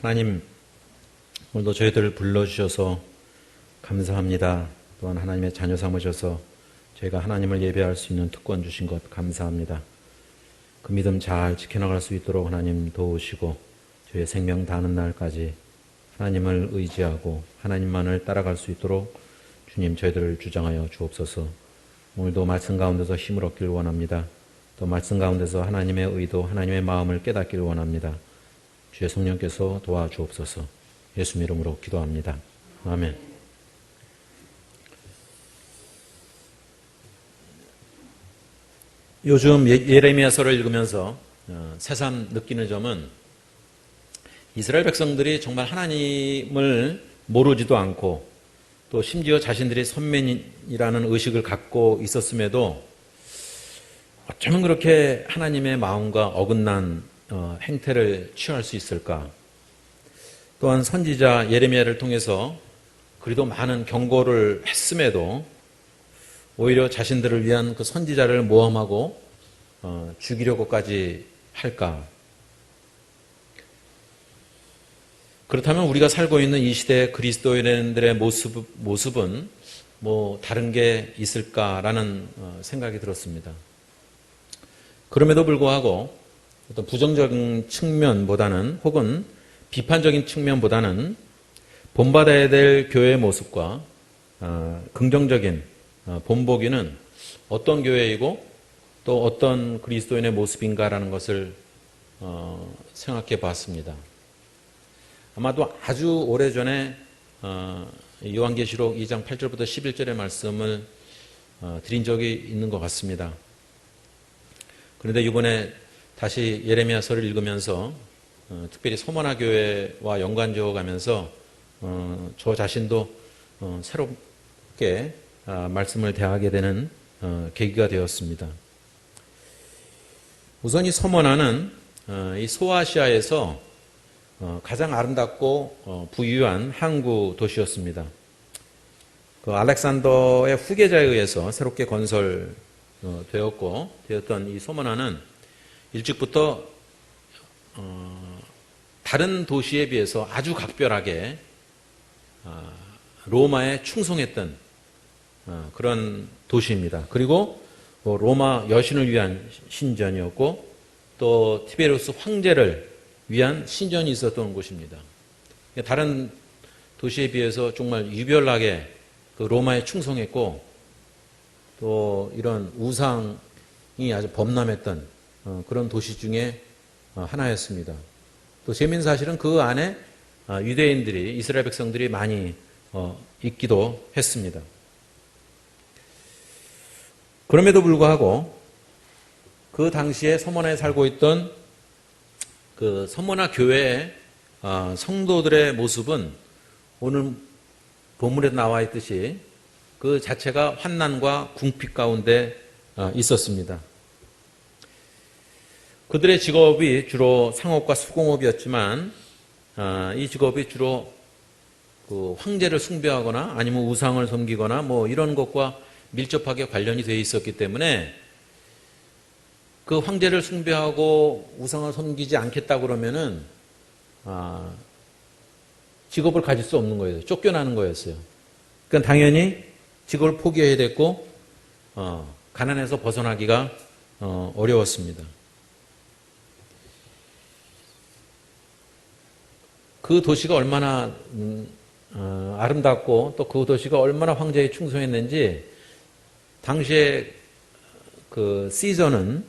하나님, 오늘도 저희들을 불러주셔서 감사합니다. 또한 하나님의 자녀 삼으셔서 저희가 하나님을 예배할 수 있는 특권 주신 것 감사합니다. 그 믿음 잘 지켜나갈 수 있도록 하나님 도우시고 저희의 생명 다하는 날까지 하나님을 의지하고 하나님만을 따라갈 수 있도록 주님 저희들을 주장하여 주옵소서. 오늘도 말씀 가운데서 힘을 얻길 원합니다. 또 말씀 가운데서 하나님의 의도, 하나님의 마음을 깨닫길 원합니다. 주의 성령께서 도와주옵소서. 예수님 이름으로 기도합니다. 아멘. 요즘 예레미야서를 읽으면서 새삼 느끼는 점은 이스라엘 백성들이 정말 하나님을 모르지도 않고 또 심지어 자신들이 선민이라는 의식을 갖고 있었음에도 어쩌면 그렇게 하나님의 마음과 어긋난 행태를 취할 수 있을까? 또한 선지자 예레미야를 통해서 그리도 많은 경고를 했음에도 오히려 자신들을 위한 그 선지자를 모함하고 죽이려고까지 할까? 그렇다면 우리가 살고 있는 이 시대의 그리스도인들의 모습은 뭐 다른 게 있을까라는 생각이 들었습니다. 그럼에도 불구하고 어떤 부정적인 측면보다는 혹은 비판적인 측면보다는 본받아야 될 교회의 모습과 긍정적인 본보기는 어떤 교회이고 또 어떤 그리스도인의 모습인가라는 것을 생각해 봤습니다. 아마도 아주 오래전에 요한계시록 2장 8절부터 11절의 말씀을 드린 적이 있는 것 같습니다. 그런데 이번에 다시 예레미야서를 읽으면서 특별히 소모나 교회와 연관지어 가면서 저 자신도 새롭게 말씀을 대하게 되는 계기가 되었습니다. 우선 이 소모나는 이 소아시아에서 가장 아름답고 부유한 항구 도시였습니다. 그 알렉산더의 후계자에 의해서 새롭게 되었던 이 소모나는 일찍부터 다른 도시에 비해서 아주 각별하게 로마에 충성했던 그런 도시입니다. 그리고 로마 여신을 위한 신전이었고 또 티베리우스 황제를 위한 신전이 있었던 곳입니다. 다른 도시에 비해서 정말 유별나게 그 로마에 충성했고 또 이런 우상이 아주 범람했던 그런 도시 중에 하나였습니다. 또 재미있는 사실은 그 안에 유대인들이, 이스라엘 백성들이 많이 있기도 했습니다. 그럼에도 불구하고 그 당시에 서머나에 살고 있던 그 서머나 교회의 성도들의 모습은 오늘 본문에 나와 있듯이 그 자체가 환난과 궁핍 가운데 있었습니다. 그들의 직업이 주로 상업과 수공업이었지만 이 직업이 주로 그 황제를 숭배하거나 아니면 우상을 섬기거나 뭐 이런 것과 밀접하게 관련이 되어 있었기 때문에 그 황제를 숭배하고 우상을 섬기지 않겠다 그러면은 직업을 가질 수 없는 거예요. 쫓겨나는 거였어요. 그러니까 당연히 직업을 포기해야 됐고 가난에서 벗어나기가 어려웠습니다. 그 도시가 얼마나 아름답고 또 그 도시가 얼마나 황제에 충성했는지 당시에 그 시저는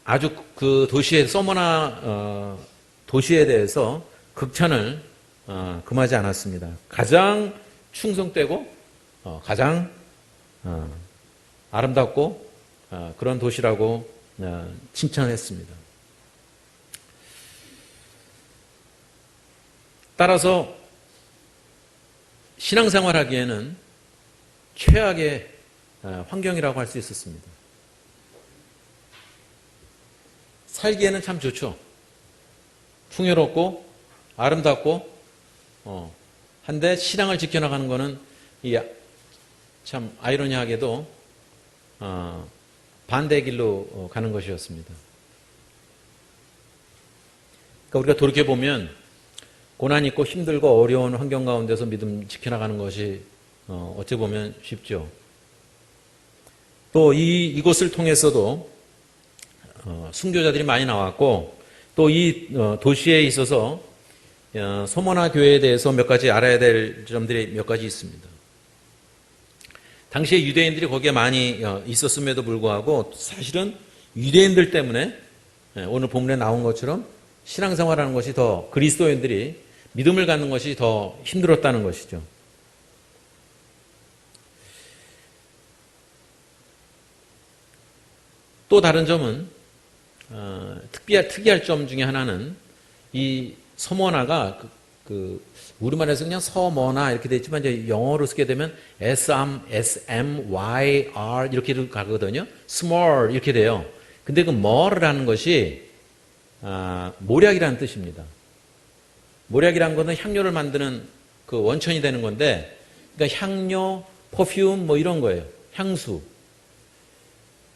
아주 그 도시의 서머나 도시에 대해서 극찬을 금하지 않았습니다. 가장 충성되고 가장 아름답고 그런 도시라고 칭찬했습니다. 따라서 신앙생활하기에는 최악의 환경이라고 할 수 있었습니다. 살기에는 참 좋죠. 풍요롭고 아름답고 한데 신앙을 지켜나가는 것은 참 아이러니하게도 반대 길로 가는 것이었습니다. 그러니까 우리가 돌이켜보면 고난 있고 힘들고 어려운 환경 가운데서 믿음 지켜나가는 것이 어찌 보면 쉽죠. 또 이곳을 통해서도 순교자들이 많이 나왔고 또 이 도시에 있어서 소모나 교회에 대해서 몇 가지 알아야 될 점들이 몇 가지 있습니다. 당시에 유대인들이 거기에 많이 있었음에도 불구하고 사실은 유대인들 때문에 오늘 본문에 나온 것처럼 신앙생활하는 것이 더 그리스도인들이 믿음을 갖는 것이 더 힘들었다는 것이죠. 또 다른 점은 특이할 점 중에 하나는 이 서머나가 우리말에서 그냥 서머나 이렇게 되어 있지만 이제 영어로 쓰게 되면 SMYR 이렇게 가거든요. small 이렇게 돼요. 근데 그 mor라는 것이 모략이라는 뜻입니다. 모략이라는 것은 향료를 만드는 그 원천이 되는 건데, 그러니까 향료, 퍼퓸 뭐 이런 거예요. 향수.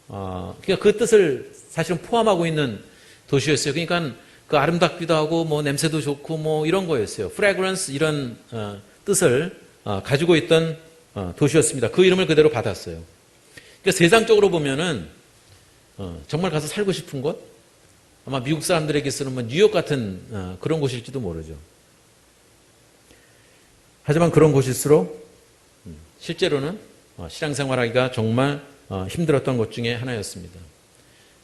그러니까 그 뜻을 사실은 포함하고 있는 도시였어요. 그러니까 그 아름답기도 하고 뭐 냄새도 좋고 뭐 이런 거였어요. fragrance 이런 뜻을 가지고 있던 도시였습니다. 그 이름을 그대로 받았어요. 그러니까 세상적으로 보면은 정말 가서 살고 싶은 곳? 아마 미국 사람들에게서는 뭐 뉴욕 같은 그런 곳일지도 모르죠. 하지만 그런 곳일수록 실제로는 신앙생활하기가 정말 힘들었던 것 중에 하나였습니다.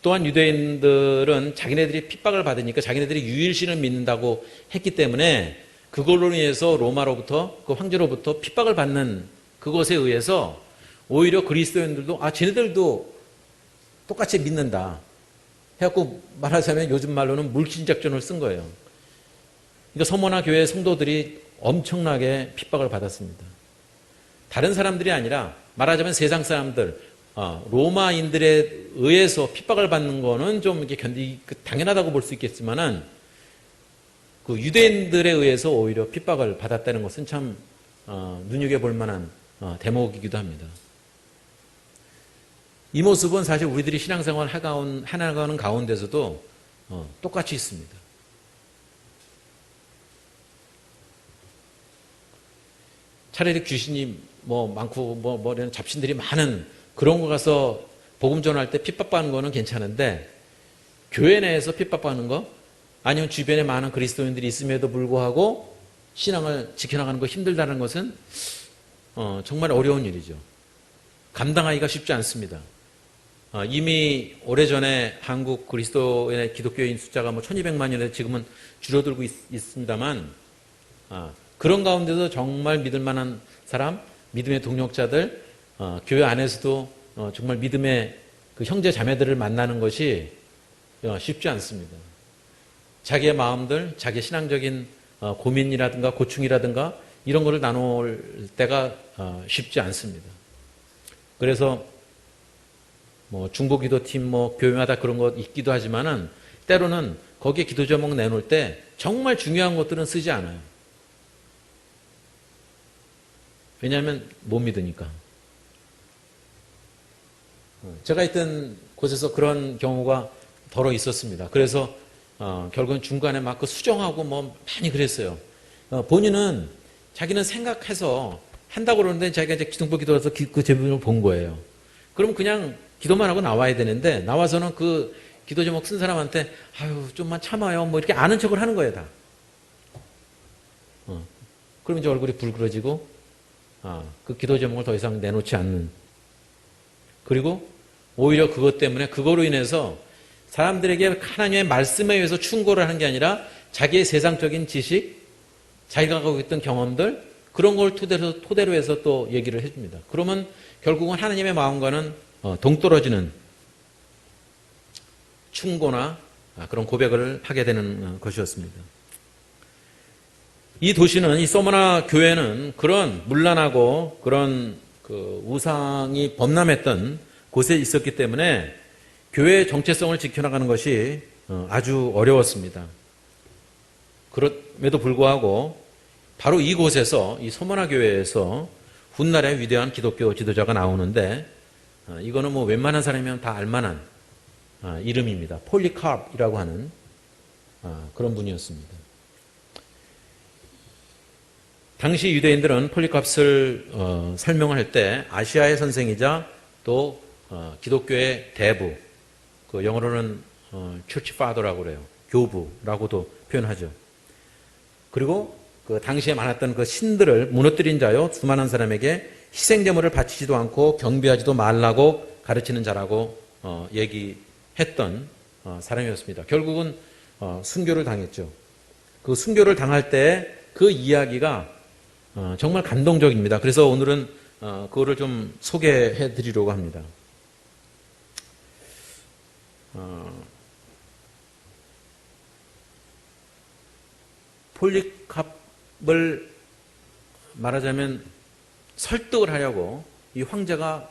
또한 유대인들은 자기네들이 핍박을 받으니까 자기네들이 유일신을 믿는다고 했기 때문에 그걸로 인해서 로마로부터 그 황제로부터 핍박을 받는 그것에 의해서 오히려 그리스도인들도 쟤네들도 똑같이 믿는다 해갖고 말하자면 요즘 말로는 물신 작전을 쓴 거예요. 그러니까 서머나 교회 성도들이 엄청나게 핍박을 받았습니다. 다른 사람들이 아니라 말하자면 세상 사람들, 로마인들에 의해서 핍박을 받는 거는 좀 이렇게 당연하다고 볼 수 있겠지만은 그 유대인들에 의해서 오히려 핍박을 받았다는 것은 참 눈여겨볼 만한 대목이기도 합니다. 이 모습은 사실 우리들이 신앙생활 해나가는 가운데서도 똑같이 있습니다. 차라리 귀신이 많고 이런 잡신들이 많은 그런 거 가서 복음 전할 때 핍박받는 거는 괜찮은데 교회 내에서 핍박받는 거 아니면 주변에 많은 그리스도인들이 있음에도 불구하고 신앙을 지켜나가는 거 힘들다는 것은 정말 어려운 일이죠. 감당하기가 쉽지 않습니다. 이미 오래전에 한국 그리스도인의 기독교인 숫자가 1200만이라도 지금은 줄어들고 있습니다만 그런 가운데도 정말 믿을 만한 사람, 믿음의 동력자들, 교회 안에서도 정말 믿음의 그 형제 자매들을 만나는 것이 쉽지 않습니다. 자기의 마음들, 자기의 신앙적인 고민이라든가 고충이라든가 이런 거를 나눌 때가 쉽지 않습니다. 그래서 중보기도팀 교회마다 그런 거 있기도 하지만은 때로는 거기에 기도 제목 내놓을 때 정말 중요한 것들은 쓰지 않아요. 왜냐하면 못 믿으니까. 제가 있던 곳에서 그런 경우가 더러 있었습니다. 그래서 결국은 중간에 막 그 수정하고 많이 그랬어요. 본인은 자기는 생각해서 한다고 그러는데 자기가 이제 기둥보 기도해서 그 제목을 본 거예요. 그럼 그냥 기도만 하고 나와야 되는데 나와서는 그 기도 제목 쓴 사람한테 좀만 참아요 이렇게 아는 척을 하는 거예요 다. 그럼 이제 얼굴이 붉어지고 그 기도 제목을 더 이상 내놓지 않는. 그리고 오히려 그것 때문에 그거로 인해서 사람들에게 하나님의 말씀에 의해서 충고를 하는 게 아니라 자기의 세상적인 지식, 자기가 갖고 있던 경험들 그런 걸 토대로 해서 또 얘기를 해줍니다. 그러면 결국은 하나님의 마음과는 동떨어지는 충고나 그런 고백을 하게 되는 것이었습니다. 이 도시는, 이 서머나 교회는 그런 문란하고 그런 그 우상이 범람했던 곳에 있었기 때문에 교회의 정체성을 지켜나가는 것이 아주 어려웠습니다. 그럼에도 불구하고 바로 이곳에서, 이 서머나 교회에서 훗날에 위대한 기독교 지도자가 나오는데 이거는 웬만한 사람이면 다 알만한 이름입니다. 폴리카프이라고 하는 그런 분이었습니다. 당시 유대인들은 폴리캅스를 설명할 때 아시아의 선생이자 또 기독교의 대부, 그 영어로는 church father라고 그래요. 교부라고도 표현하죠. 그리고 그 당시에 많았던 그 신들을 무너뜨린 자요, 수많은 사람에게 희생제물을 바치지도 않고 경배하지도 말라고 가르치는 자라고 얘기했던 사람이었습니다. 결국은 순교를 당했죠. 그 순교를 당할 때 그 이야기가 정말 감동적입니다. 그래서 오늘은 그거를 좀 소개해 드리려고 합니다. 폴리캅을 말하자면 설득을 하려고 이 황제가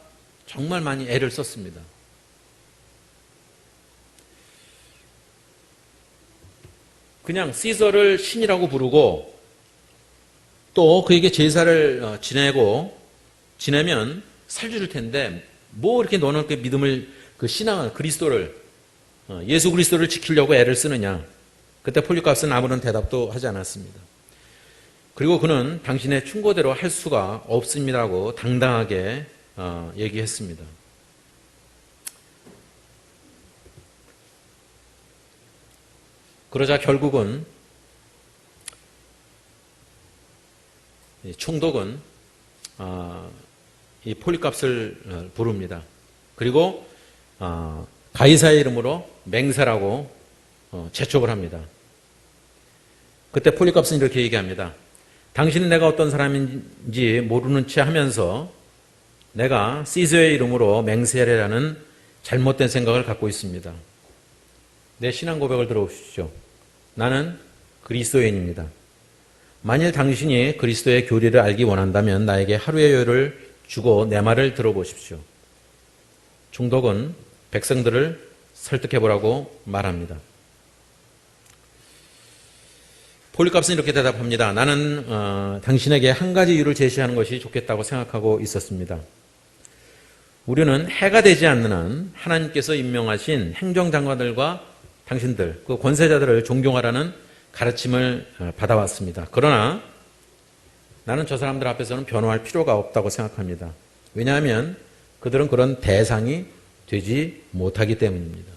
정말 많이 애를 썼습니다. 그냥 시저를 신이라고 부르고 또 그에게 제사를 지내면 살줄 텐데 뭐 이렇게 너는 그 믿음을, 그 신앙을, 그리스도를, 예수 그리스도를 지키려고 애를 쓰느냐. 그때 폴리캅스는 아무런 대답도 하지 않았습니다. 그리고 그는 당신의 충고대로 할 수가 없습니다라고 당당하게 얘기했습니다. 그러자 결국은 총독은 이 폴리캅스를 부릅니다. 그리고 가이사의 이름으로 맹세라고 재촉을 합니다. 그때 폴리캅스는 이렇게 얘기합니다. 당신은 내가 어떤 사람인지 모르는 채 하면서 내가 시저의 이름으로 맹세하려는 잘못된 생각을 갖고 있습니다. 내 신앙 고백을 들어보십시오. 나는 그리스도인입니다. 만일 당신이 그리스도의 교리를 알기 원한다면 나에게 하루의 여유를 주고 내 말을 들어보십시오. 총독은 백성들을 설득해보라고 말합니다. 폴리캅스는 이렇게 대답합니다. 나는 당신에게 한 가지 이유를 제시하는 것이 좋겠다고 생각하고 있었습니다. 우리는 해가 되지 않는 한 하나님께서 임명하신 행정장관들과 당신들, 그 권세자들을 존경하라는 가르침을 받아왔습니다. 그러나 나는 저 사람들 앞에서는 변호할 필요가 없다고 생각합니다. 왜냐하면 그들은 그런 대상이 되지 못하기 때문입니다.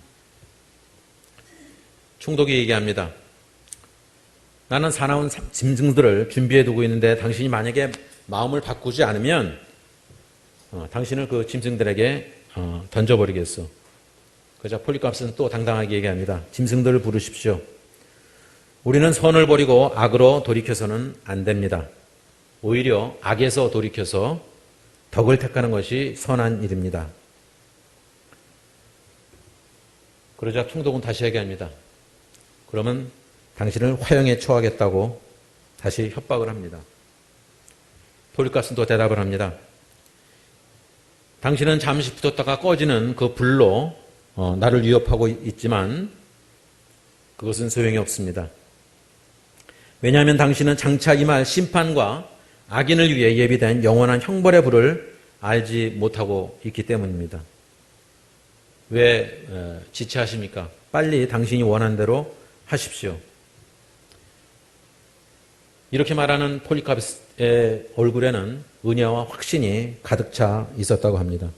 총독이 얘기합니다. 나는 사나운 짐승들을 준비해 두고 있는데 당신이 만약에 마음을 바꾸지 않으면 당신을 그 짐승들에게 던져버리겠소. 그러자 폴리캅스는 또 당당하게 얘기합니다. 짐승들을 부르십시오. 우리는 선을 버리고 악으로 돌이켜서는 안 됩니다. 오히려 악에서 돌이켜서 덕을 택하는 것이 선한 일입니다. 그러자 총독은 다시 얘기합니다. 그러면 당신을 화형에 처하겠다고 다시 협박을 합니다. 폴리캅스는 또 대답을 합니다. 당신은 잠시 붙었다가 꺼지는 그 불로 나를 위협하고 있지만 그것은 소용이 없습니다. 왜냐하면 당신은 장차 임할 심판과 악인을 위해 예비된 영원한 형벌의 불을 알지 못하고 있기 때문입니다. 왜 지체하십니까? 빨리 당신이 원하는 대로 하십시오. 이렇게 말하는 폴리캅스의 얼굴에는 은혜와 확신이 가득 차 있었다고 합니다.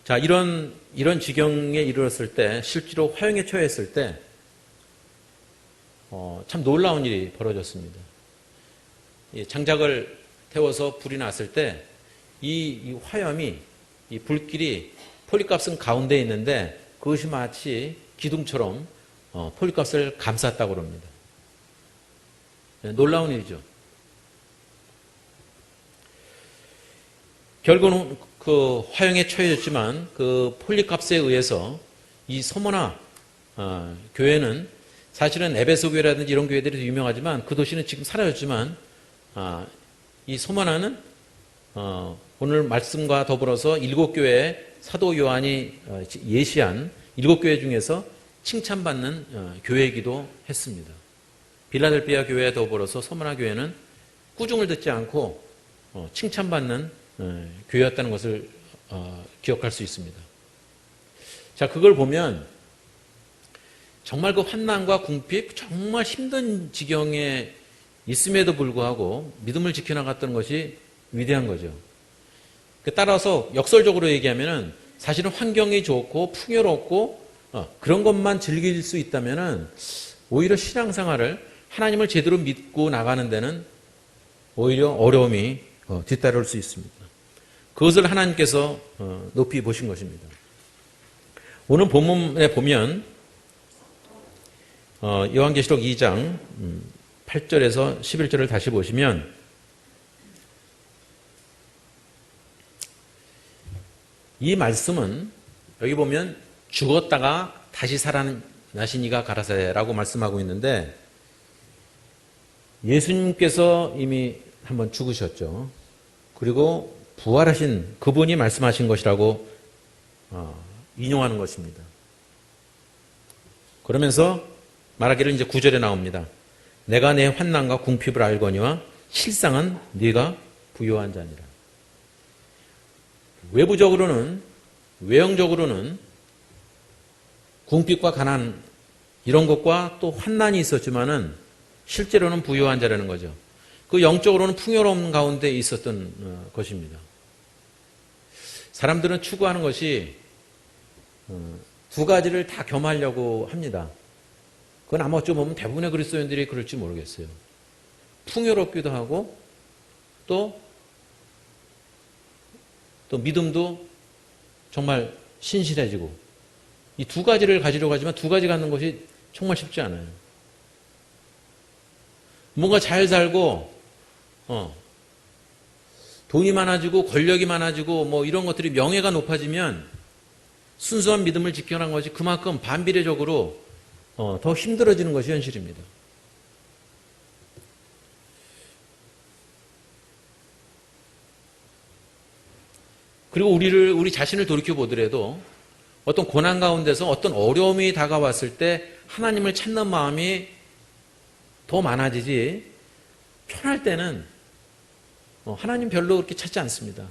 자, 이런 지경에 이르렀을 때, 실제로 화형에 처했을 때, 참 놀라운 일이 벌어졌습니다. 장작을 태워서 불이 났을 때, 이 화염이, 이 불길이 폴리캅스 가운데 있는데, 그것이 마치 기둥처럼 폴리캅스를 감쌌다고 합니다. 놀라운 일이죠. 결국은 그 화형에 처해졌지만 그 폴리캅스에 의해서 이 소모나 교회는 사실은 에베소 교회라든지 이런 교회들이 유명하지만 그 도시는 지금 사라졌지만 이 소모나는 오늘 말씀과 더불어서 7교회의 사도 요한이 예시한 7교회 중에서 칭찬받는 교회이기도 했습니다. 빌라델피아 교회에 더불어서 소모나 교회는 꾸중을 듣지 않고 칭찬받는 교회였다는 것을 기억할 수 있습니다. 자, 그걸 보면 정말 그 환난과 궁핍, 정말 힘든 지경에 있음에도 불구하고 믿음을 지켜나갔던 것이 위대한 거죠. 따라서 역설적으로 얘기하면은 사실은 환경이 좋고 풍요롭고 그런 것만 즐길 수 있다면은 오히려 신앙생활을 하나님을 제대로 믿고 나가는 데는 오히려 어려움이 뒤따를 수 있습니다. 그것을 하나님께서 높이 보신 것입니다. 오늘 본문에 보면 요한계시록 2장 8절에서 11절을 다시 보시면 이 말씀은 여기 보면 죽었다가 다시 살아나신 이가 가라사대라고 말씀하고 있는데 예수님께서 이미 한번 죽으셨죠. 그리고 부활하신 그분이 말씀하신 것이라고 인용하는 것입니다. 그러면서 말하기를 이제 9절에 나옵니다. 내가 내 환난과 궁핍을 알거니와 실상은 네가 부요한 자니라. 외부적으로는 외형적으로는 궁핍과 가난 이런 것과 또 환난이 있었지만은 실제로는 부요한 자라는 거죠. 그 영적으로는 풍요로움 가운데 있었던 것입니다. 사람들은 추구하는 것이 두 가지를 다 겸하려고 합니다. 그건 아마 어찌 보면 대부분의 그리스도인들이 그럴지 모르겠어요. 풍요롭기도 하고 또 믿음도 정말 신실해지고 이 두 가지를 가지려고 하지만 두 가지 갖는 것이 정말 쉽지 않아요. 뭔가 잘 살고 돈이 많아지고 권력이 많아지고 뭐 이런 것들이 명예가 높아지면 순수한 믿음을 지켜나간 것이 그만큼 반비례적으로 더 힘들어지는 것이 현실입니다. 그리고 우리 자신을 돌이켜 보더라도 어떤 고난 가운데서 어떤 어려움이 다가왔을 때 하나님을 찾는 마음이 더 많아지지 편할 때는 하나님 별로 그렇게 찾지 않습니다.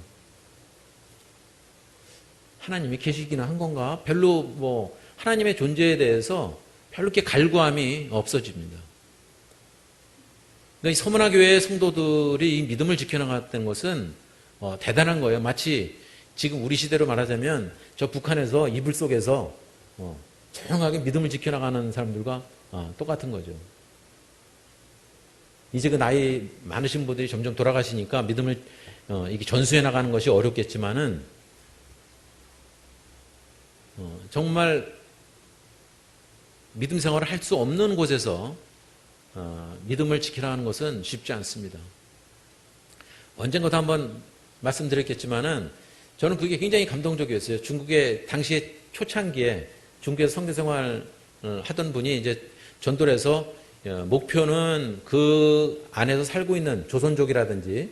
하나님이 계시기는 한 건가? 별로 뭐 하나님의 존재에 대해서 별로 이렇게 갈구함이 없어집니다. 이 서문화 교회의 성도들이 이 믿음을 지켜나갔던 것은 대단한 거예요. 마치 지금 우리 시대로 말하자면 저 북한에서 이불 속에서 조용하게 믿음을 지켜나가는 사람들과 똑같은 거죠. 이제 그 나이 많으신 분들이 점점 돌아가시니까 믿음을 이게 전수해 나가는 것이 어렵겠지만은 정말 믿음 생활을 할 수 없는 곳에서 믿음을 지키라는 것은 쉽지 않습니다. 언젠가도 한번 말씀드렸겠지만은 저는 그게 굉장히 감동적이었어요. 중국의 당시에 초창기에 중국에서 성교 생활을 하던 분이 이제 전도를 해서 목표는 그 안에서 살고 있는 조선족이라든지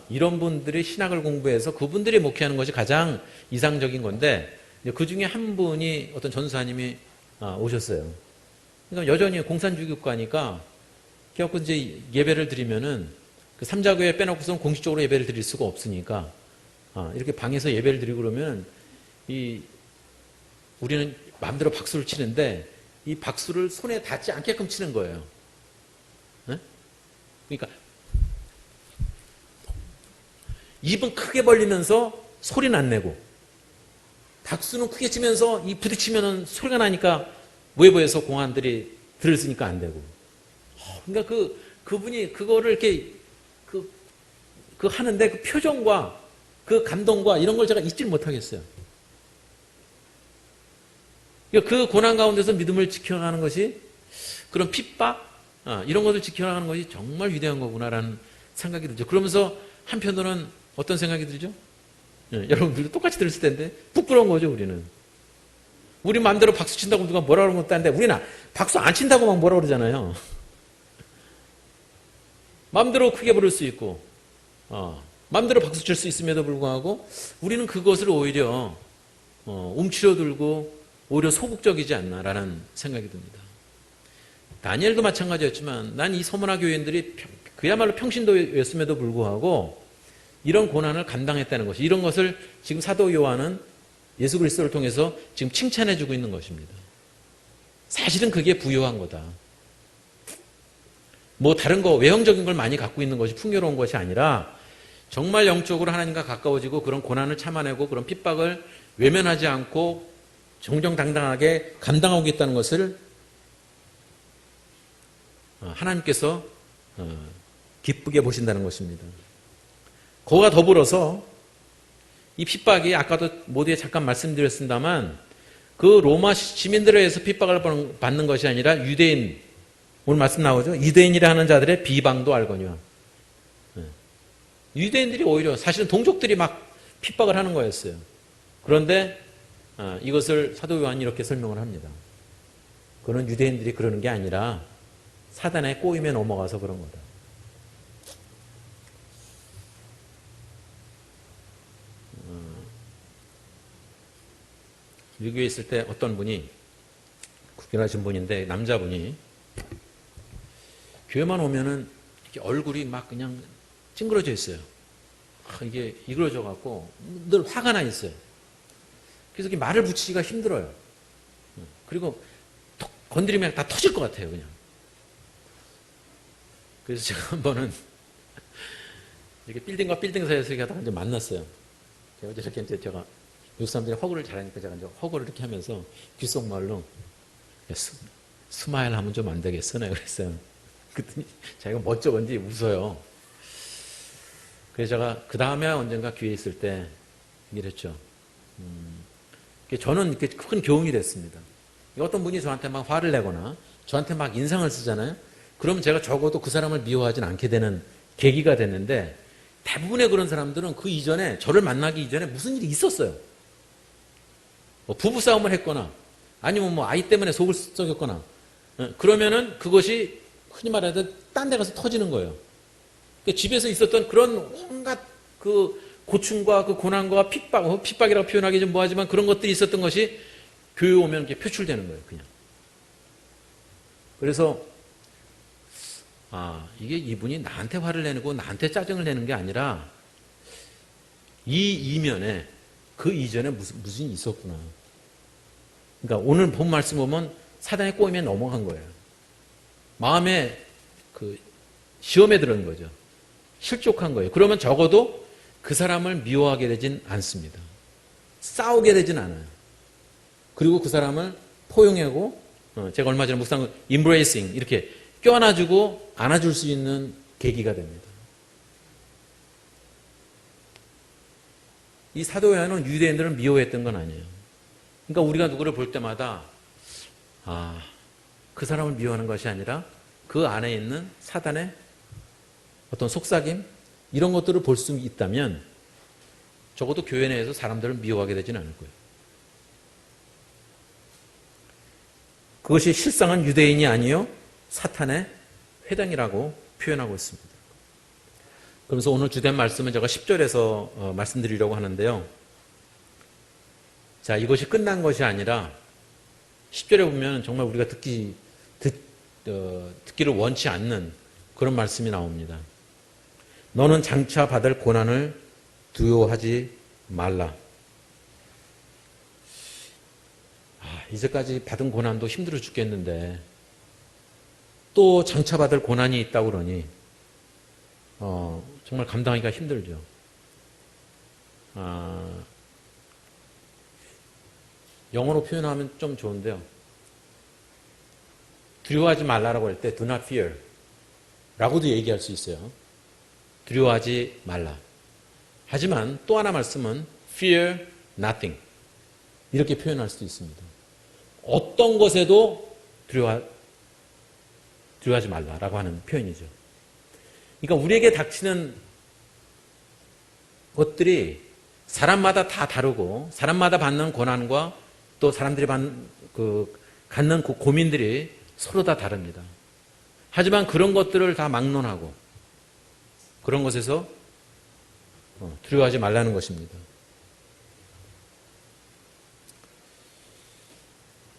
이런 분들이 신학을 공부해서 그분들이 목회하는 것이 가장 이상적인 건데 그 중에 한 분이 어떤 전사님이 오셨어요. 그러니까 여전히 공산주의국가니까 그래갖고 이제 예배를 드리면은 그 삼자교회 빼놓고서는 공식적으로 예배를 드릴 수가 없으니까 이렇게 방에서 예배를 드리고 그러면 우리는 마음대로 박수를 치는데 이 박수를 손에 닿지 않게끔 치는 거예요. 네? 그러니까 입은 크게 벌리면서 소리는 안 내고 박수는 크게 치면서 이 부딪히면 소리가 나니까 외부에서 공안들이 들었으니까 안 되고. 그러니까 그분이 그거를 이렇게 그 하는데 그 표정과 그 감동과 이런 걸 제가 잊질 못하겠어요. 그 고난 가운데서 믿음을 지켜나가는 것이 그런 핍박 이런 것을 지켜나가는 것이 정말 위대한 거구나라는 생각이 들죠. 그러면서 한편으로는 어떤 생각이 들죠? 여러분들도 똑같이 들었을 텐데 부끄러운 거죠. 우리 마음대로 박수 친다고 누가 뭐라 그러는 것도 아닌데 우리는 박수 안 친다고 막 뭐라 그러잖아요. 마음대로 크게 부를 수 있고 마음대로 박수 칠 수 있음에도 불구하고 우리는 그것을 오히려 움츠러들고 오히려 소극적이지 않나라는 생각이 듭니다. 다니엘도 마찬가지였지만 난 이 서문화 교인들이 그야말로 평신도였음에도 불구하고 이런 고난을 감당했다는 것이 이런 것을 지금 사도 요한은 예수 그리스도를 통해서 지금 칭찬해주고 있는 것입니다. 사실은 그게 부유한 거다. 뭐 다른 거 외형적인 걸 많이 갖고 있는 것이 풍요로운 것이 아니라 정말 영적으로 하나님과 가까워지고 그런 고난을 참아내고 그런 핍박을 외면하지 않고 정정당당하게 감당하겠다는 것을 하나님께서 기쁘게 보신다는 것입니다. 그와 더불어서 이 핍박이 아까도 모두에 잠깐 말씀드렸습니다만 그 로마 시민들에 의해서 핍박을 받는 것이 아니라 유대인, 오늘 말씀 나오죠. 유대인이라 하는 자들의 비방도 알거니와. 유대인들이 오히려 사실은 동족들이 막 핍박을 하는 거였어요. 그런데 이것을 사도 요한이 이렇게 설명을 합니다. 그는 유대인들이 그러는 게 아니라 사단의 꼬임에 넘어가서 그런 거다. 미국에 있을 때 어떤 분이 국결하신 분인데 남자분이 교회만 오면은 이렇게 얼굴이 막 그냥 찡그러져 있어요. 이게 이그러져 갖고 늘 화가 나 있어요. 그래서 이렇게 말을 붙이기가 힘들어요. 그리고 톡 건드리면 다 터질 것 같아요, 그냥. 그래서 제가 한 번은 이렇게 빌딩과 빌딩 사이에서 이렇게 하다가 이제 만났어요. 제가 이렇게 이제 제가 미국 사람들이 허구를 잘하니까 제가 이제 허구를 이렇게 하면서 귓속말로 스마일 하면 좀 안 되겠어? 내가 그랬어요. 그랬더니 자기가 멋져 건지 웃어요. 그래서 제가 그 다음에 언젠가 기회 있을 때 이랬죠. 저는 이렇게 큰 교훈이 됐습니다. 어떤 분이 저한테 막 화를 내거나 저한테 막 인상을 쓰잖아요. 그러면 제가 적어도 그 사람을 미워하진 않게 되는 계기가 됐는데 대부분의 그런 사람들은 그 이전에 저를 만나기 이전에 무슨 일이 있었어요. 뭐 부부싸움을 했거나 아니면 뭐 아이 때문에 속을 썩였거나 그러면은 그것이 흔히 말하듯 딴 데 가서 터지는 거예요. 그러니까 집에서 있었던 그런 온갖 그 고충과 그 고난과 핍박이라고 표현하기 좀 뭐하지만 그런 것들이 있었던 것이 교회 오면 이렇게 표출되는 거예요, 그냥. 그래서 이게 이분이 나한테 화를 내고 나한테 짜증을 내는 게 아니라 이 이면에 그 이전에 무슨 일이 있었구나. 그러니까 오늘 본 말씀 보면 사단의 꼬임에 넘어간 거예요. 마음에 그 시험에 들은 거죠. 실족한 거예요. 그러면 적어도 그 사람을 미워하게 되진 않습니다. 싸우게 되진 않아요. 그리고 그 사람을 포용하고 제가 얼마 전에 묵상 embracing 이렇게 껴안아주고 안아줄 수 있는 계기가 됩니다. 이 사도 요한은 유대인들을 미워했던 건 아니에요. 그러니까 우리가 누구를 볼 때마다 그 사람을 미워하는 것이 아니라 그 안에 있는 사단의 어떤 속삭임 이런 것들을 볼 수 있다면 적어도 교회 내에서 사람들을 미워하게 되지는 않을 거예요. 그것이 실상은 유대인이 아니요 사탄의 회당이라고 표현하고 있습니다. 그래서 오늘 주된 말씀은 제가 10절에서 말씀드리려고 하는데요. 자, 이것이 끝난 것이 아니라 10절에 보면 정말 우리가 듣기를 원치 않는 그런 말씀이 나옵니다. 너는 장차 받을 고난을 두려워하지 말라. 이제까지 받은 고난도 힘들어 죽겠는데 또 장차 받을 고난이 있다고 그러니 정말 감당하기가 힘들죠. 영어로 표현하면 좀 좋은데요. 두려워하지 말라라고 할 때 do not fear 라고도 얘기할 수 있어요. 두려워하지 말라. 하지만 또 하나 말씀은 fear nothing 이렇게 표현할 수도 있습니다. 어떤 것에도 두려워하지 말라라고 하는 표현이죠. 그러니까 우리에게 닥치는 것들이 사람마다 다 다르고 사람마다 받는 고난과 또 사람들이 갖는 그 고민들이 서로 다 다릅니다. 하지만 그런 것들을 다 막론하고 그런 것에서 두려워하지 말라는 것입니다.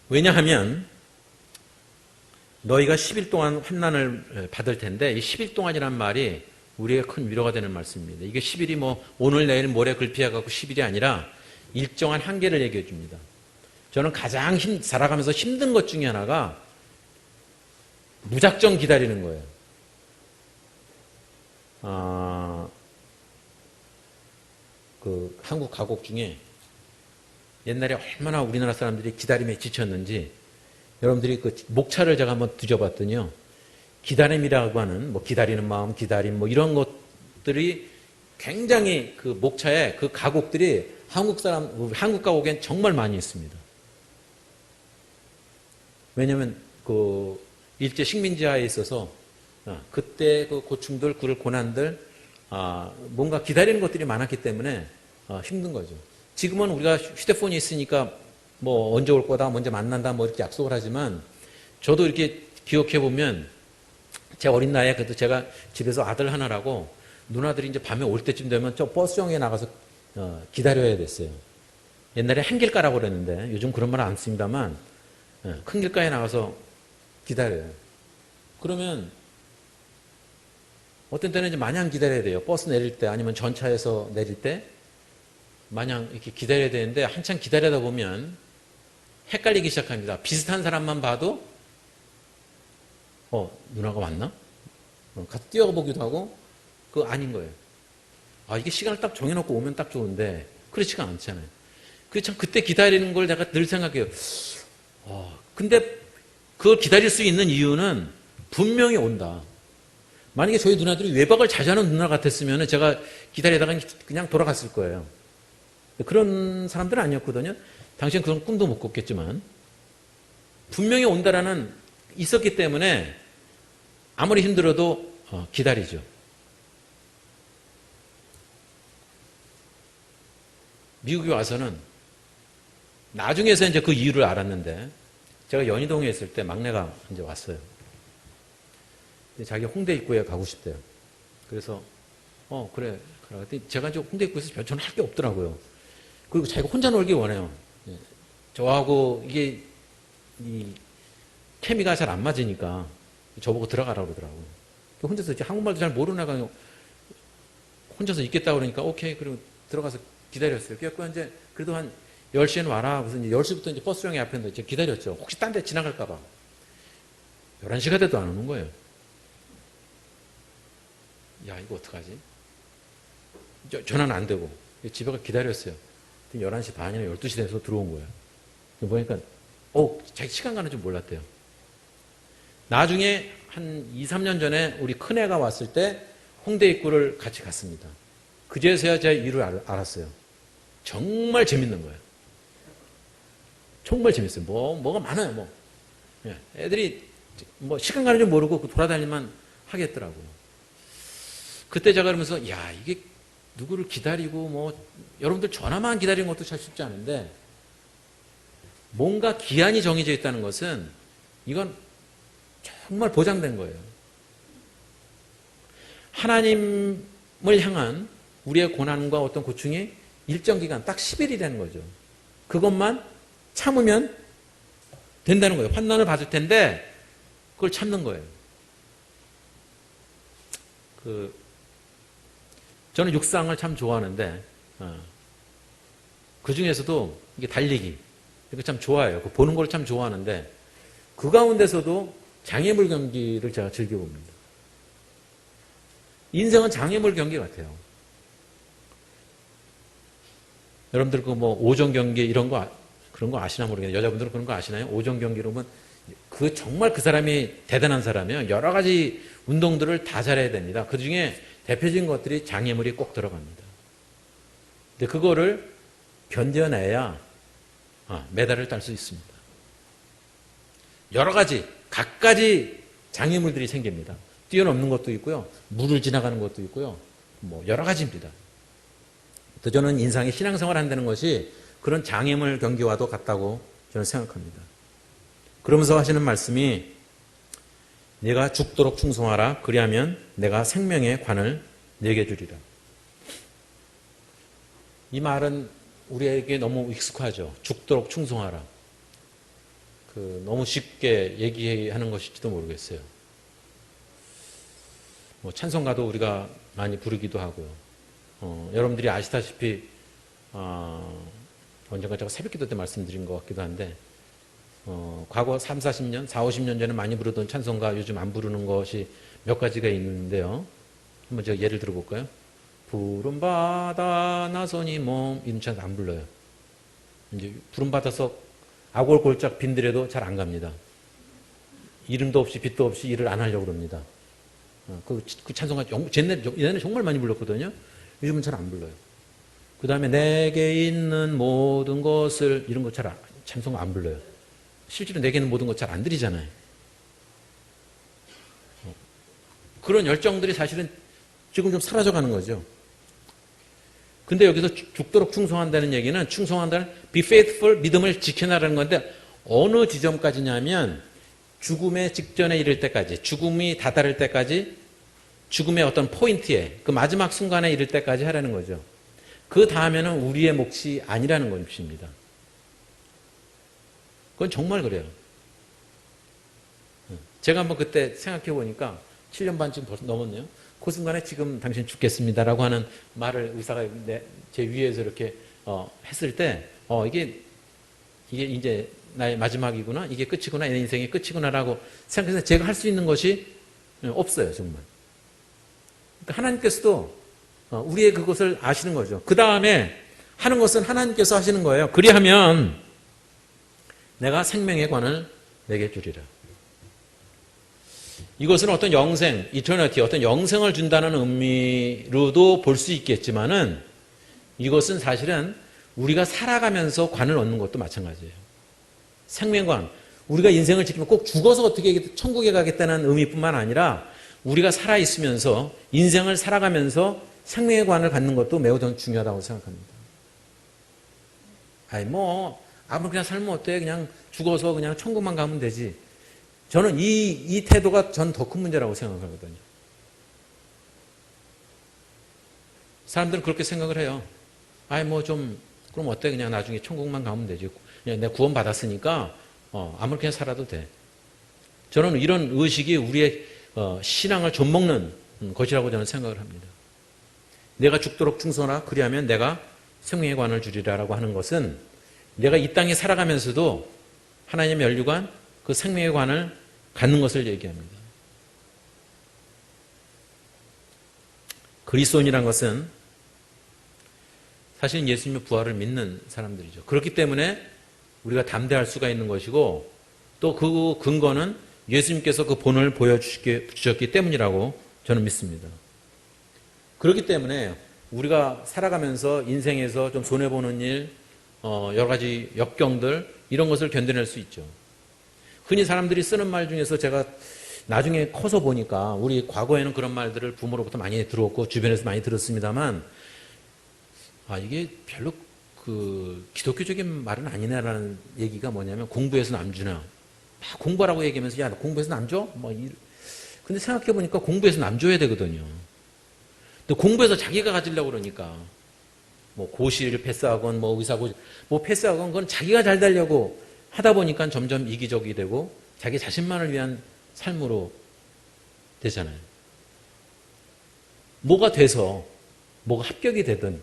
왜냐하면 너희가 10일 동안 환난을 받을 텐데 이 10일 동안이란 말이 우리에게 큰 위로가 되는 말씀입니다. 이게 10일이 오늘 내일 모레 글피해갖고 10일이 아니라 일정한 한계를 얘기해 줍니다. 저는 가장 살아가면서 힘든 것 중에 하나가 무작정 기다리는 거예요. 그 한국 가곡 중에 옛날에 얼마나 우리나라 사람들이 기다림에 지쳤는지 여러분들이 그 목차를 제가 한번 뒤져봤더니요. 기다림이라고 하는 뭐 기다리는 마음, 기다림 뭐 이런 것들이 굉장히 그 목차에 그 가곡들이 한국 가곡엔 정말 많이 있습니다. 왜냐하면 그 일제 식민지하에 있어서 그때 그 고충들, 그 고난들 뭔가 기다리는 것들이 많았기 때문에 힘든 거죠. 지금은 우리가 휴대폰이 있으니까 뭐 언제 올 거다, 언제 만난다 뭐 이렇게 약속을 하지만 저도 이렇게 기억해 보면 제 어린 나이에 그래도 제가 집에서 아들 하나라고 누나들이 이제 밤에 올 때쯤 되면 저 버스정에 나가서 기다려야 됐어요. 옛날에 한길가라고 그랬는데 요즘 그런 말 안 씁니다만 큰 길가에 나가서 기다려요. 그러면 어떤 때는 이제 마냥 기다려야 돼요. 버스 내릴 때 아니면 전차에서 내릴 때 마냥 이렇게 기다려야 되는데 한참 기다리다 보면 헷갈리기 시작합니다. 비슷한 사람만 봐도 누나가 왔나? 가서 뛰어가 보기도 하고 그거 아닌 거예요. 이게 시간을 딱 정해놓고 오면 딱 좋은데 그렇지가 않잖아요. 참 그때 기다리는 걸 내가 늘 생각해요. 근데 그걸 기다릴 수 있는 이유는 분명히 온다. 만약에 저희 누나들이 외박을 자주 하는 누나 같았으면 제가 기다리다가 그냥 돌아갔을 거예요. 그런 사람들은 아니었거든요. 당신은 그런 꿈도 못 꿨겠지만 분명히 온다라는 있었기 때문에 아무리 힘들어도 기다리죠. 미국에 와서는 나중에서 이제 그 이유를 알았는데 제가 연희동에 있을 때 막내가 이제 왔어요. 자기 홍대 입구에 가고 싶대요. 그래서 그래. 제가 이제 홍대 입구에서 저는 할 게 없더라고요. 그리고 자기가 혼자 놀기 원해요. 저하고 이게 이 케미가 잘 안 맞으니까 저보고 들어가라고 그러더라고요. 혼자서 이제 한국말도 잘 모르는 애가 혼자서 있겠다고 그러니까 오케이. 그리고 들어가서 기다렸어요. 그래서 이제 그래도 한 10시에는 와라. 그래서 이제 10시부터 이제 버스정에 앞에 이제 기다렸죠. 혹시 딴 데 지나갈까봐. 11시가 돼도 안 오는 거예요. 야, 이거 어떡하지? 전화는 안 되고. 집에 가 기다렸어요. 11시 반이나 12시 돼서 들어온 거예요. 보니까, 자기 시간 가는 줄 몰랐대요. 나중에 한 2, 3년 전에 우리 큰애가 왔을 때 홍대 입구를 같이 갔습니다. 그제서야 제가 이유를 알았어요. 정말 재밌는 거예요. 정말 재밌어요. 뭐가 많아요, 애들이 시간 가는 줄 모르고 돌아다니만 하겠더라고요. 그때 제가 그러면서, 이게 누구를 기다리고, 여러분들 전화만 기다리는 것도 잘 쉽지 않은데, 뭔가 기한이 정해져 있다는 것은, 이건 정말 보장된 거예요. 하나님을 향한 우리의 고난과 어떤 고충이 일정 기간, 딱 10일이라는 거죠. 그것만 참으면 된다는 거예요. 환난을 받을 텐데, 그걸 참는 거예요. 저는 육상을 참 좋아하는데, 그 중에서도 이게 달리기, 이거 참 좋아해요. 보는 걸 참 좋아하는데, 그 가운데서도 장애물 경기를 제가 즐겨봅니다. 인생은 장애물 경기 같아요. 여러분들 5종 경기 이런 거, 그런 거 아시나 모르겠네요. 여자분들은 그런 거 아시나요? 5종 경기로 보면, 정말 그 사람이 대단한 사람이면 여러 가지 운동들을 다 잘해야 됩니다. 그 중에 대표적인 것들이 장애물이 꼭 들어갑니다. 근데 그거를 견뎌내야 메달을 딸 수 있습니다. 여러 가지, 각가지 장애물들이 생깁니다. 뛰어넘는 것도 있고요. 물을 지나가는 것도 있고요. 여러 가지입니다. 저는 인상의 신앙생활을 한다는 것이 그런 장애물 경기와도 같다고 저는 생각합니다. 그러면서 하시는 말씀이 네가 죽도록 충성하라. 그리하면 내가 생명의 관을 내게 주리라. 이 우리에게 너무 익숙하죠. 죽도록 충성하라. 너무 쉽게 얘기하는 것일지도 모르겠어요. 찬송가도 우리가 많이 부르기도 하고요. 여러분들이 아시다시피 언젠가 제가 새벽기도 때 말씀드린 것 같기도 한데 과거 3, 40년, 4, 50년 전에 많이 부르던 찬송가 요즘 안 부르는 것이 몇 가지가 있는데요. 한번 제가 예를 들어볼까요? 푸른 바다 나선이 몸 이런 찬 안 불러요. 이제 푸른 바다서 아골골짝 빈들에도 잘 안 갑니다. 이름도 없이 빛도 없이 일을 안 하려고 그럽니다. 그 찬송가 옛날에 정말 많이 불렀거든요. 요즘은 잘 안 불러요. 그 다음에 내게 있는 모든 것을 이런 거 찬송 안 불러요. 실제로 내게 있는 모든 것 잘 안 드리잖아요. 그런 열정들이 사실은 지금 좀 사라져가는 거죠. 근데 여기서 죽도록 충성한다는 얘기는 충성한다는 be faithful, 믿음을 지켜나가는 건데 어느 지점까지냐면 죽음의 직전에 이를 때까지, 죽음이 다다를 때까지, 죽음의 어떤 포인트에 그 마지막 순간에 이를 때까지 하라는 거죠. 그 다음에는 우리의 몫이 아니라는 것입니다. 그건 정말 그래요. 제가 한번 그때 생각해 보니까 7년 반 지금 벌써 넘었네요. 그 순간에 지금 당신 죽겠습니다라고 하는 말을 의사가 제 위에서 이렇게 했을 때 이게 이제 나의 마지막이구나, 이게 끝이구나, 내 인생의 끝이구나라고 생각해서 제가 할 수 있는 것이 없어요, 정말. 그러니까 하나님께서도 우리의 그것을 아시는 거죠. 그 다음에 하는 것은 하나님께서 하시는 거예요. 그리하면 내가 생명의 관을 내게 주리라. 이것은 어떤 영생, 이터니티, 어떤 영생을 준다는 의미로도 볼 수 있겠지만은 이것은 사실은 우리가 살아가면서 관을 얻는 것도 마찬가지예요. 생명관. 우리가 인생을 지키면 꼭 죽어서 어떻게 천국에 가겠다는 의미뿐만 아니라 우리가 살아있으면서 인생을 살아가면서 생명의 관을 갖는 것도 매우 중요하다고 생각합니다. 아무 그냥 살면 어때? 그냥 죽어서 그냥 천국만 가면 되지. 저는 이 태도가 전 더 큰 문제라고 생각하거든요. 사람들은 그렇게 생각을 해요. 그럼 어때? 그냥 나중에 천국만 가면 되지. 그냥 내가 구원 받았으니까, 아무렇게 살아도 돼. 저는 이런 의식이 우리의, 신앙을 좀먹는 것이라고 저는 생각을 합니다. 내가 죽도록 충성하라. 그리하면 내가 생명의 관을 주리라라고 하는 것은 내가 이 땅에 살아가면서도 하나님의 면류관, 그 생명의 관을 갖는 것을 얘기합니다. 그리스도인이란 것은 사실 예수님의 부활을 믿는 사람들이죠. 그렇기 때문에 우리가 담대할 수가 있는 것이고 또 그 근거는 예수님께서 그 본을 보여주셨기 때문이라고 저는 믿습니다. 그렇기 때문에 우리가 살아가면서 인생에서 좀 손해보는 일, 여러 가지 역경들 이런 것을 견뎌낼 수 있죠. 흔히 사람들이 쓰는 말 중에서 제가 나중에 커서 보니까 우리 과거에는 그런 말들을 부모로부터 많이 들었고 주변에서 많이 들었습니다만 이게 별로 기독교적인 말은 아니네라는 얘기가 뭐냐면 공부해서 남 주나 공부하라고 얘기하면서 야 너 공부해서 남 줘? 근데 생각해 보니까 공부해서 남 줘야 되거든요. 근데 공부해서 자기가 가지려고 그러니까 고시를 패스하건 의사고시 패스하건 그건 자기가 잘 되려고 하다 보니까 점점 이기적이 되고 자기 자신만을 위한 삶으로 되잖아요. 뭐가 돼서 뭐가 합격이 되든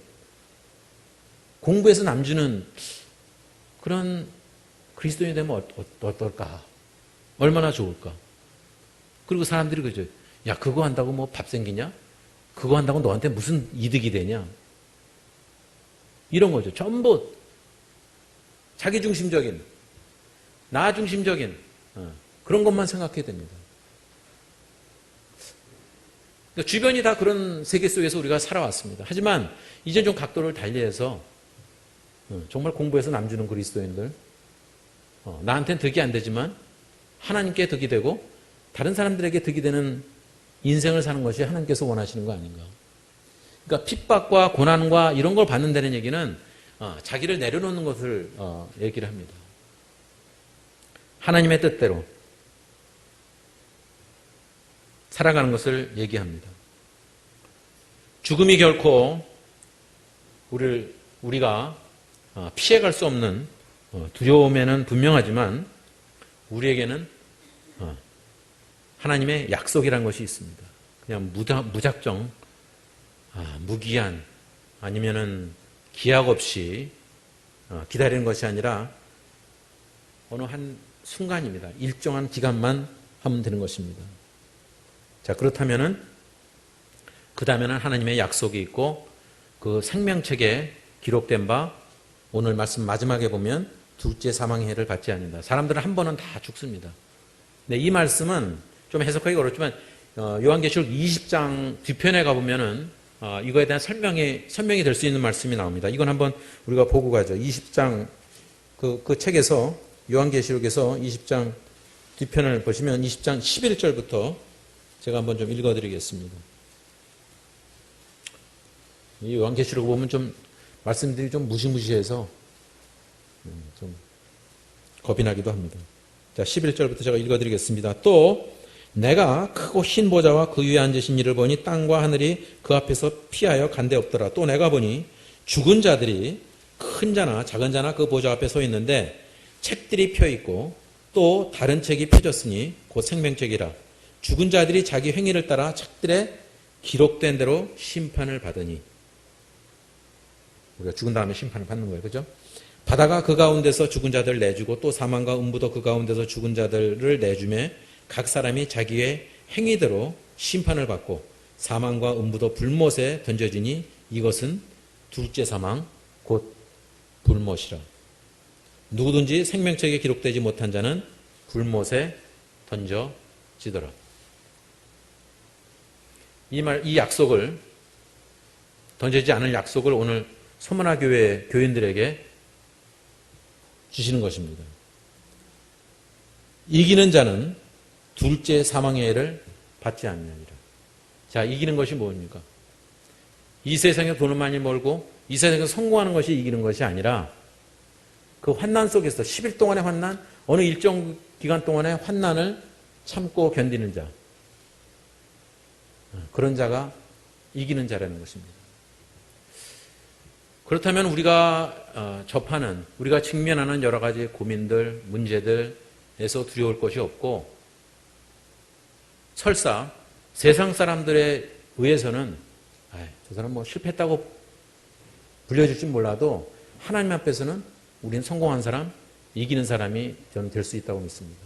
공부해서 남주는 그런 그리스도인이 되면 어떨까? 얼마나 좋을까? 그리고 사람들이 그러죠. 야 그거 한다고 밥 생기냐? 그거 한다고 너한테 무슨 이득이 되냐? 이런 거죠. 전부 자기중심적인 나 중심적인 그런 것만 생각해야 됩니다. 그러니까 주변이 다 그런 세계 속에서 우리가 살아왔습니다. 하지만 이제 좀 각도를 달리해서 정말 공부해서 남주는 그리스도인들 나한테는 득이 안 되지만 하나님께 득이 되고 다른 사람들에게 득이 되는 인생을 사는 것이 하나님께서 원하시는 거 아닌가. 그러니까 핍박과 고난과 이런 걸 받는다는 얘기는 자기를 내려놓는 것을 얘기를 합니다. 하나님의 뜻대로 살아가는 것을 얘기합니다. 죽음이 결코 우리가 피해갈 수 없는 두려움에는 분명하지만 우리에게는 하나님의 약속이라는 것이 있습니다. 그냥 무작정 무기한 아니면은 기약 없이 기다리는 것이 아니라 어느 한 순간입니다. 일정한 기간만 하면 되는 것입니다. 자, 그렇다면은 그 다음에는 하나님의 약속이 있고 그 생명책에 기록된 바 오늘 말씀 마지막에 보면 둘째 사망의 해를 받지 않는다. 사람들은 한 번은 다 죽습니다. 근데 이 말씀은 좀 해석하기 어렵지만 요한계시록 20장 뒤편에 가보면은 이거에 대한 설명이 될 수 있는 말씀이 나옵니다. 이건 한번 우리가 보고 가죠. 20장 그 책에서 요한계시록에서 20장 뒤편을 보시면 20장 11절부터 제가 한번 좀 읽어드리겠습니다. 이 요한계시록을 보면 좀 말씀들이 좀 무시무시해서 좀 겁이 나기도 합니다. 자, 11절부터 제가 읽어드리겠습니다. 또 내가 크고 흰 보좌와 그 위에 앉으신 이를 보니 땅과 하늘이 그 앞에서 피하여 간데 없더라. 또 내가 보니 죽은 자들이 큰 자나 작은 자나 그 보좌 앞에 서 있는데 책들이 펴 있고 또 다른 책이 펴졌으니 곧 생명책이라. 죽은 자들이 자기 행위를 따라 책들에 기록된 대로 심판을 받으니. 우리가 죽은 다음에 심판을 받는 거예요. 그죠? 바다가 그 가운데서 죽은 자들을 내주고 또 사망과 음부도 그 가운데서 죽은 자들을 내주매 각 사람이 자기의 행위대로 심판을 받고 사망과 음부도 불못에 던져지니 이것은 둘째 사망 곧 불못이라. 누구든지 생명책에 기록되지 못한 자는 불못에 던져지더라. 이 약속을 던지지 않을 약속을 오늘 소문화 교회 교인들에게 주시는 것입니다. 이기는 자는 둘째 사망의 해를 받지 않느니라. 자, 이기는 것이 뭡니까? 이 세상에 돈을 많이 벌고 이 세상에서 성공하는 것이 이기는 것이 아니라 그 환난 속에서 10일 동안의 환난, 어느 일정 기간 동안의 환난을 참고 견디는 자, 그런 자가 이기는 자라는 것입니다. 그렇다면 우리가 접하는, 우리가 직면하는 여러 가지 고민들, 문제들에서 두려울 것이 없고 설사 세상 사람들에 의해서는 저 사람 뭐 실패했다고 불려줄지 몰라도 하나님 앞에서는 우리는 성공한 사람, 이기는 사람이 저는 될 수 있다고 믿습니다.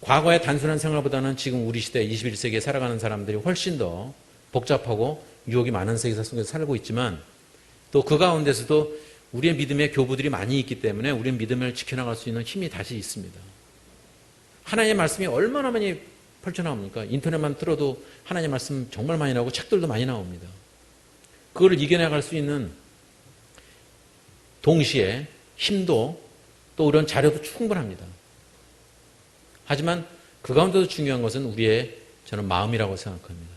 과거의 단순한 생활보다는 지금 우리 시대 21세기에 살아가는 사람들이 훨씬 더 복잡하고 유혹이 많은 세계 속에서 살고 있지만 또 그 가운데서도 우리의 믿음의 교부들이 많이 있기 때문에 우리의 믿음을 지켜나갈 수 있는 힘이 다시 있습니다. 하나님의 말씀이 얼마나 많이 펼쳐나옵니까? 인터넷만 틀어도 하나님의 말씀 정말 많이 나오고 책들도 많이 나옵니다. 그거를 이겨나갈 수 있는 동시에 힘도 또 이런 자료도 충분합니다. 하지만 그 가운데도 중요한 것은 우리의 저는 마음이라고 생각합니다.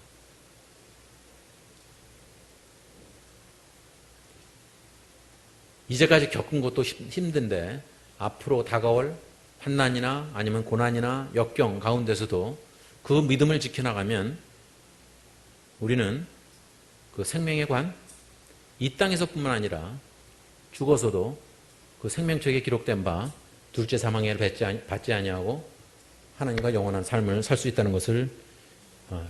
이제까지 겪은 것도 힘든데 앞으로 다가올 환난이나 아니면 고난이나 역경 가운데서도 그 믿음을 지켜나가면 우리는 그 생명의 관, 이 땅에서뿐만 아니라 죽어서도 그 생명책에 기록된 바 둘째 사망의 해를 받지 아니하고 하나님과 영원한 삶을 살 수 있다는 것을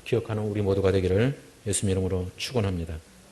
기억하는 우리 모두가 되기를 예수님 이름으로 축원합니다.